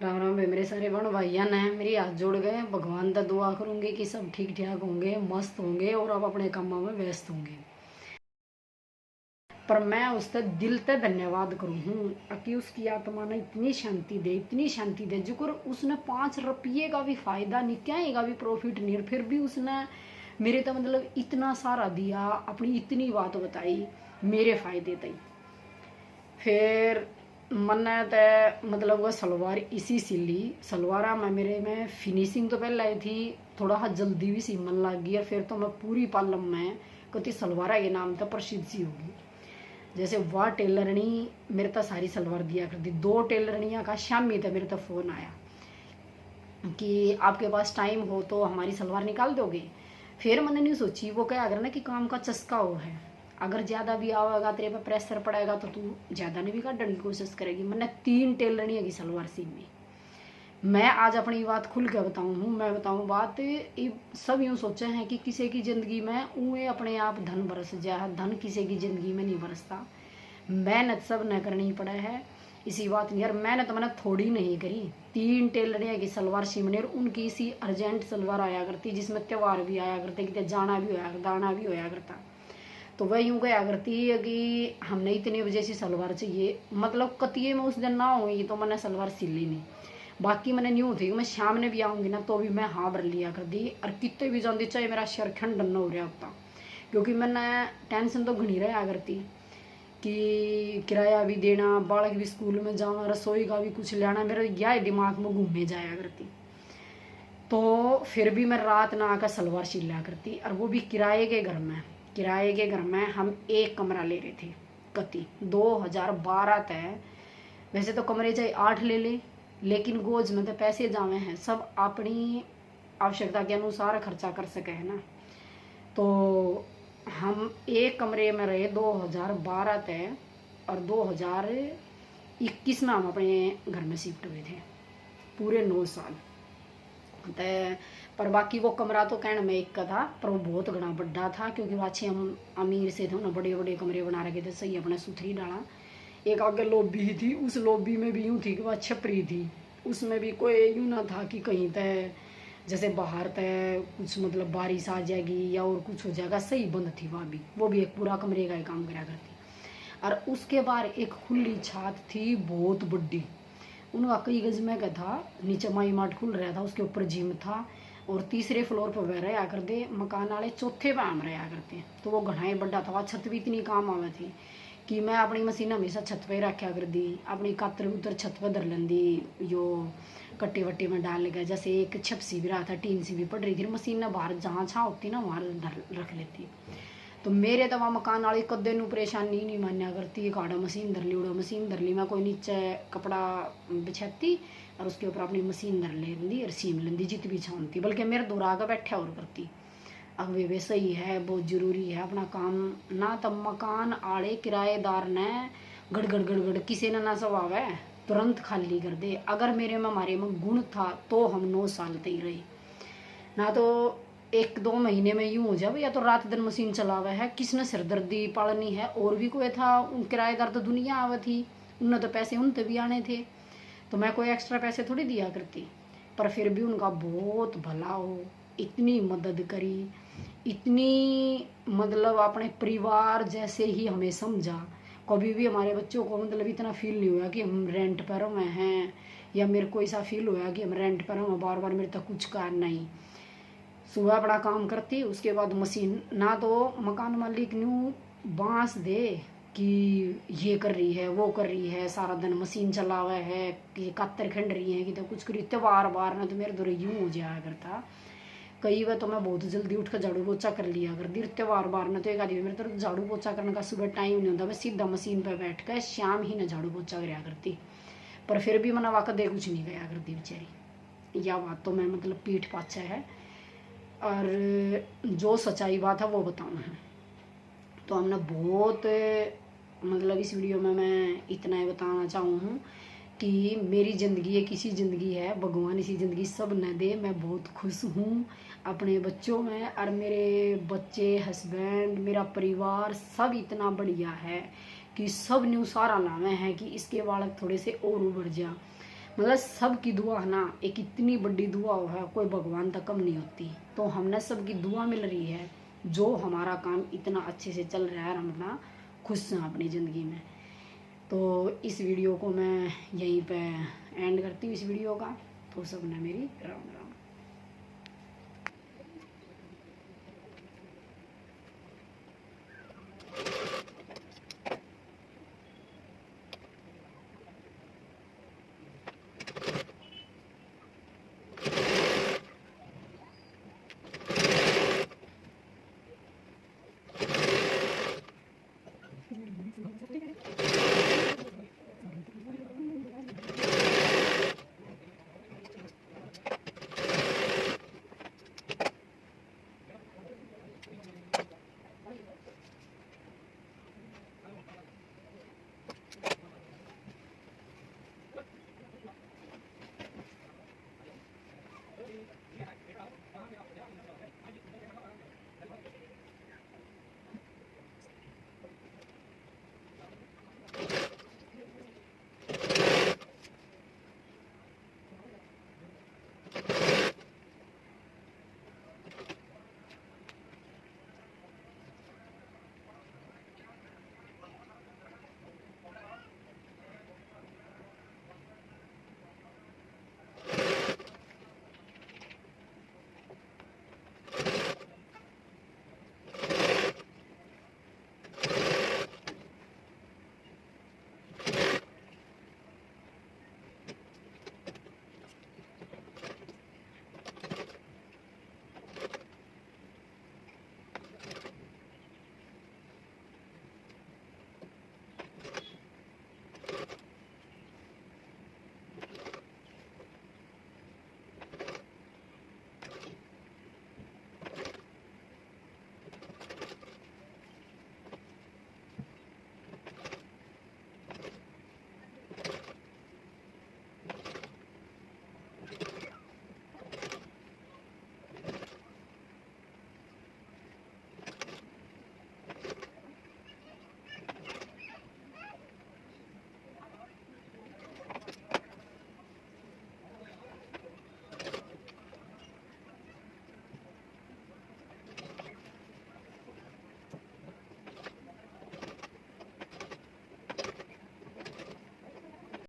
राम राम भाई मेरे सारे बहन भाइयां ने मेरी हाथ जोड़ गए। भगवान का दुआ करूंगी कि सब ठीक ठाक होंगे, मस्त होंगे और अब अपने कामों में व्यस्त होंगे। पर मैं उससे दिल से धन्यवाद करूँ हूँ कि उसकी आत्मा ने इतनी शांति दे, इतनी शांति दे। जो उसने 5 रुपये का भी फायदा नहीं, क्या का भी प्रॉफिट नहीं, फिर भी उसने मेरे तो मतलब इतना सारा दिया, अपनी इतनी बात बताई मेरे फायदे तक। फिर मैंने तो मतलब वह सलवार इसी सिली। सलवारा में मेरे में फिनिशिंग तो पहले आई थी, थोड़ा सा जल्दी भी सीमन लग गई और फिर तो मैं पूरी पालम में कति सलवारा के नाम तो प्रसिद्ध सी होगी। जैसे वह टेलरनी मेरे तो सारी सलवार दिया करती। 2 टेलरनियाँ का शामी तो मेरे तो फ़ोन आया कि आपके पास टाइम हो तो हमारी सलवार निकाल दोगे। फिर मैंने नहीं सोची, वो क्या अगर ना कि काम का चस्का हो है, अगर ज़्यादा भी आवेगा तेरे पे प्रेशर पड़ेगा तो तू ज़्यादा नहीं भी काटने की कोशिश करेगी। मैंने 3 टेलरनियाँ की सलवार सी में। मैं आज अपनी बात खुल के बताऊँ हूँ, मैं बताऊँ बात। सब यूँ सोचे हैं कि किसी की ज़िंदगी में उए अपने आप धन बरस जाए, धन किसी की ज़िंदगी में नहीं बरसता। मेहनत सब न करनी पड़े है, इसी बात नहीं यार। मेहनत मैंने थोड़ी नहीं करी। 3 टेलरियाँ की सलवार सिमने और उनकी इसी अर्जेंट सलवार आया करती, जिसमें त्यौहार भी आया करते, कितने जाना भी होया करता, आना भी होया करता। तो वह यूँ कहा करती है कि हमने इतने बजे से सलवार चाहिए, मतलब कतिये में उस दिन ना हुई तो मैंने सलवार सिली नहीं। बाकी मैंने न्यू थी मैं शाम ने भी आऊँगी ना तो भी मैं हाँ भर लिया कर दी। और कितने भी जाती चाहे मेरा सिर खंडन हो रहा होता, क्योंकि मैंने टेंशन तो घनी रहा करती कि किराया भी देना, बालक भी स्कूल में जाना, रसोई का भी कुछ लेना, मेरे यह दिमाग में घूमे जाया करती। तो फिर भी मैं रात ना आकर सलवार सिला करती, और वो भी किराए के घर में। किराए के घर में हम एक कमरा ले रहे थे कति 2012 तय। वैसे तो कमरे चाहे 8 ले ले, लेकिन गोज में तो पैसे जावे हैं, सब अपनी आवश्यकता के अनुसार खर्चा कर सके है ना। तो हम एक कमरे में रहे 2012 तय, और 2021 में हम अपने घर में शिफ्ट हुए थे, पूरे 9 साल तय। पर बाकी वो कमरा तो कहने में एक का था, पर वो बहुत घना बड़ा था, क्योंकि अच्छे हम अमीर से थे ना, बड़े बड़े कमरे बना रखे थे, सही अपने सुथरी डाला। एक आगे लॉबी थी, उस लॉबी में भी यूँ थी कि वह छपरी थी, उसमें भी कोई यूँ ना था कि कहीं तय जैसे बाहर तय कुछ मतलब बारिश आ जाएगी या और कुछ हो जाएगा, सही बंद थी वहाँ भी। वो भी एक पूरा कमरे का ही काम करा करती। और उसके बाद एक खुली छत थी बहुत बड़ी, उनका कई गज में का था, नीचे माई माट खुल रहा था, उसके ऊपर जिम था, और तीसरे फ्लोर पर वह रहा करते मकान वाले, चौथे पे हम रहा करते। तो वो घना ही बड़ा था, छत भी इतनी काम आवे थी कि मैं अपनी मशीन हमेशा छत पे रखा कर दी, अपनी कातर उतर छत पे धर लेंदी, यो कट्टे वट्टे में डाल गया। जैसे एक छप सी भी रहा था, टीन सी भी पड़ रही थी, मशीन ना बाहर जहाँ छा होती ना वहाँ रख लेती। तो मेरे तो वहाँ मकान वाली कदे नू परेशानी नहीं मान्या करती, एक आड़ा मशीन धर ली, उड़ा मशीन धर ली, मैं कोई नीचे कपड़ा बिछाती और उसके ऊपर अपनी मशीन धर लेंदी और सीम लेंदी जित भी छानती, बल्कि मेरे दूर आकर बैठा और करती। अब वे सही है, बहुत जरूरी है अपना काम ना। तब मकान आड़े किराएदार ने गड़गड़ गड़गड़ किसी ने ना स्वभाव है, तुरंत खाली कर दे। अगर मेरे में हमारे में गुण था तो हम 9 साल तक रहे ना। तो 1-2 महीने में यूँ हो जाए या तो रात दिन मशीन चलावे है, किसने सिरदर्दी पालनी है, और भी कोई था। किराएदार तो दुनिया आवे थी, उनने तो पैसे उनते भी आने थे, तो मैं कोई एक्स्ट्रा पैसे थोड़ी दिया करती। पर फिर भी उनका बहुत भला हो, इतनी मदद करी, इतनी मतलब अपने परिवार जैसे ही हमें समझा। कभी भी हमारे बच्चों को मतलब इतना फील नहीं हुआ कि हम रेंट पर में हैं, या मेरे को ऐसा फील हुआ कि हम रेंट पर हैं बार बार मेरे तक कुछ करना ही। सुबह बड़ा काम करती, उसके बाद मशीन ना तो मकान मालिक न्यू बांस दे कि ये कर रही है वो कर रही है, सारा दिन मशीन चलावा है कि कातर खंड रही है कि तो कुछ करी तो बार बार ना तो मेरे दौरे यूँ हो जाया करता। कई बार तो मैं बहुत जल्दी उठ कर झाड़ू पोछा कर लिया कर दी, त्योहार बार ना तो एक आदमी मेरे तरफ झाड़ू पोछा करने का सुबह टाइम नहीं होता, मैं सीधा मशीन पर बैठ कर शाम ही ना झाड़ू पोछा कराया करती। पर फिर भी मैंने वाकई दे कुछ नहीं गया करती बेचारी, यह बात तो मैं मतलब पीठ पाछा है, और जो सच्चाई बात है वो बताऊँ है। तो हमने बहुत मतलब इस वीडियो में मैं इतना ही बताना चाहूँ हूँ कि मेरी ज़िंदगी एक इसी ज़िंदगी है, भगवान इसी ज़िंदगी सब न दे। मैं बहुत खुश हूँ अपने बच्चों में, और मेरे बच्चे, हस्बैंड, मेरा परिवार सब इतना बढ़िया है कि सब न्यू सारा लावे हैं कि इसके बालक थोड़े से और उभर जा। मतलब सबकी दुआ है ना, एक इतनी बड़ी दुआ है कोई भगवान तक कम नहीं होती। तो हमने सबकी दुआ मिल रही है, जो हमारा काम इतना अच्छे से चल रहा है, हम अपना खुश हैं अपनी ज़िंदगी में। तो इस वीडियो को मैं यहीं पे एंड करती हूँ इस वीडियो का। तो सबने मेरी राम राम।